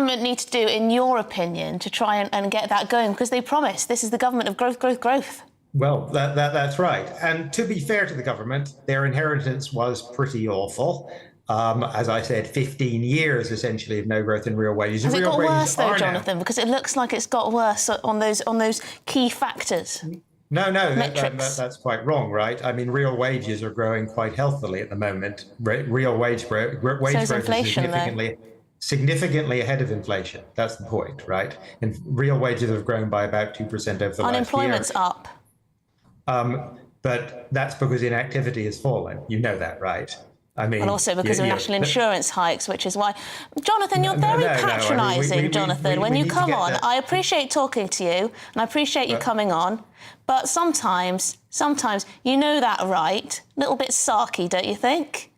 government need to do, in your opinion, to try and get that going? Because they promised this is the government of growth, growth, growth. Well, that's right. And to be fair to the government, their inheritance was pretty awful. As I said, 15 years essentially of no growth in real wages. Has it got worse though, Jonathan? Because it looks like it's got worse on those key factors. No, that's quite wrong, right? I mean, real wages are growing quite healthily at the moment. Real wage growth is significantly ahead of inflation. That's the point, right? And real wages have grown by about 2% over the last year. Unemployment's up. But that's because inactivity has fallen. You know that, right? I mean, and also because of national insurance hikes, which is why, Jonathan, you're very patronising, Jonathan. When you come on, I appreciate talking to you, and I appreciate you coming on, but sometimes you know that, right? A little bit sarky, don't you think?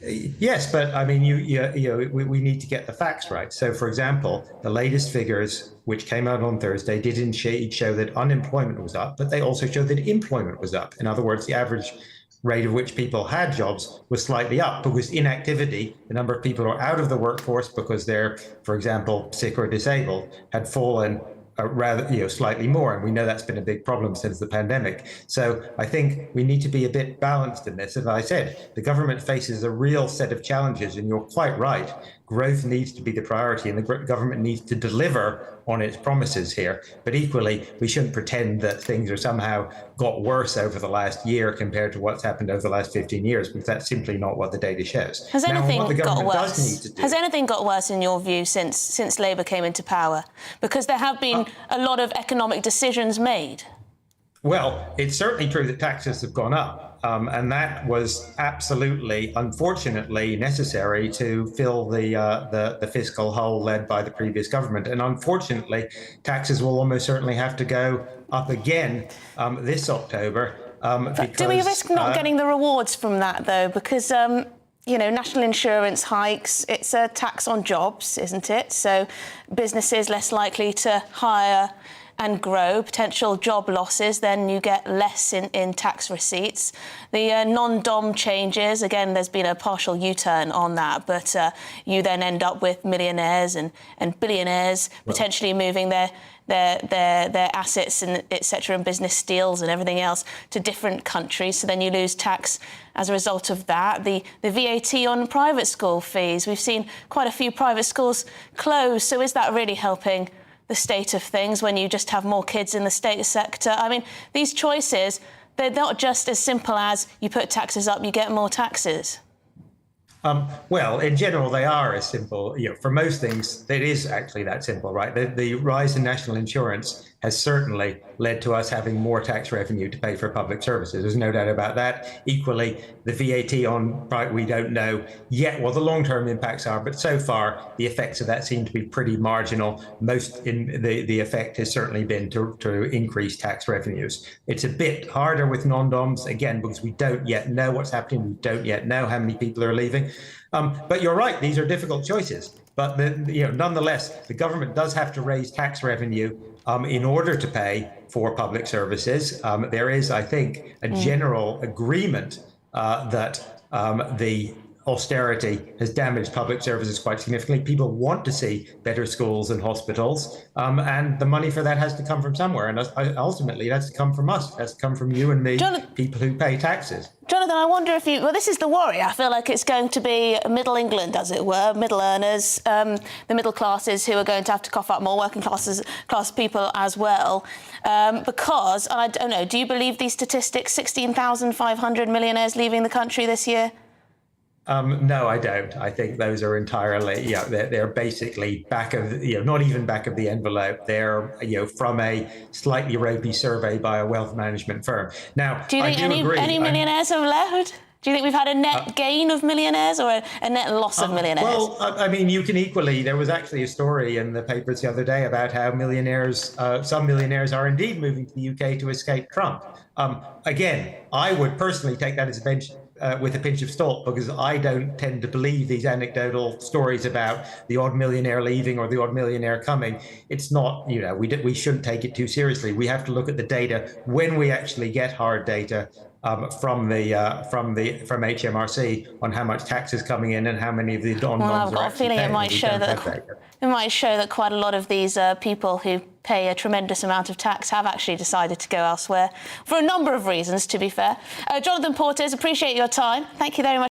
Yes, but I mean, we need to get the facts right. So, for example, the latest figures, which came out on Thursday, did indeed show that unemployment was up, but they also showed that employment was up. In other words, the average rate of which people had jobs was slightly up, because inactivity, the number of people who are out of the workforce because they're, for example, sick or disabled, had fallen rather, slightly more. And we know that's been a big problem since the pandemic. So I think we need to be a bit balanced in this. As I said, the government faces a real set of challenges, and you're quite right. Growth needs to be the priority, and the government needs to deliver on its promises here. But equally, we shouldn't pretend that things are somehow got worse over the last year compared to what's happened over the last 15 years, because that's simply not what the data shows. Has anything got worse? Has anything got worse in your view since Labour came into power? Because there have been a lot of economic decisions made. Well, it's certainly true that taxes have gone up. And that was absolutely, unfortunately, necessary to fill the fiscal hole led by the previous government. And unfortunately, taxes will almost certainly have to go up again this October. But do we risk not getting the rewards from that, though? Because national insurance hikes, it's a tax on jobs, isn't it? So businesses less likely to hire and grow, potential job losses, then you get less in tax receipts. The non-dom changes, again, there's been a partial U-turn on that, but you then end up with millionaires and billionaires potentially moving their assets and etc. and business deals and everything else to different countries. So then you lose tax as a result of that. The VAT on private school fees, we've seen quite a few private schools close. So is that really helping the state of things when you just have more kids in the state sector? I mean, these choices, they're not just as simple as you put taxes up, you get more taxes. Well, in general, they are as simple. For most things, it is actually that simple, right? The rise in national insurance has certainly led to us having more tax revenue to pay for public services. There's no doubt about that. Equally, the VAT on, we don't know yet what the long-term impacts are, but so far, the effects of that seem to be pretty marginal. Most in the effect has certainly been to increase tax revenues. It's a bit harder with non-doms, again, because we don't yet know what's happening. We don't yet know how many people are leaving. But you're right, these are difficult choices. But nonetheless, the government does have to raise tax revenue in order to pay for public services. There is, I think, a general agreement that the austerity has damaged public services quite significantly. People want to see better schools and hospitals, and the money for that has to come from somewhere. And ultimately, it has to come from us. It has to come from you and me, people who pay taxes. Jonathan, I wonder if well, this is the worry. I feel like it's going to be Middle England, as it were, middle earners, the middle classes who are going to have to cough up more, working class people as well. Because, and I don't know, do you believe these statistics, 16,500 millionaires leaving the country this year? No, I don't. I think those are entirely, they're basically back of, not even back of the envelope. They're, from a slightly ropey survey by a wealth management firm. Now, do you think any millionaires have left? Do you think we've had a net gain of millionaires or a net loss of millionaires? Well, I mean, you can equally, there was actually a story in the papers the other day about how some millionaires are indeed moving to the UK to escape Trump. Again, I would personally take that as with a pinch of salt, because I don't tend to believe these anecdotal stories about the odd millionaire leaving or the odd millionaire coming. It's not, we shouldn't take it too seriously. We have to look at the data when we actually get hard data from HMRC on how much tax is coming in and how many of the non-noms Well, I've got a feeling it might show that quite a lot of these people who pay a tremendous amount of tax have actually decided to go elsewhere for a number of reasons, to be fair. Jonathan Portes, appreciate your time. Thank you very much.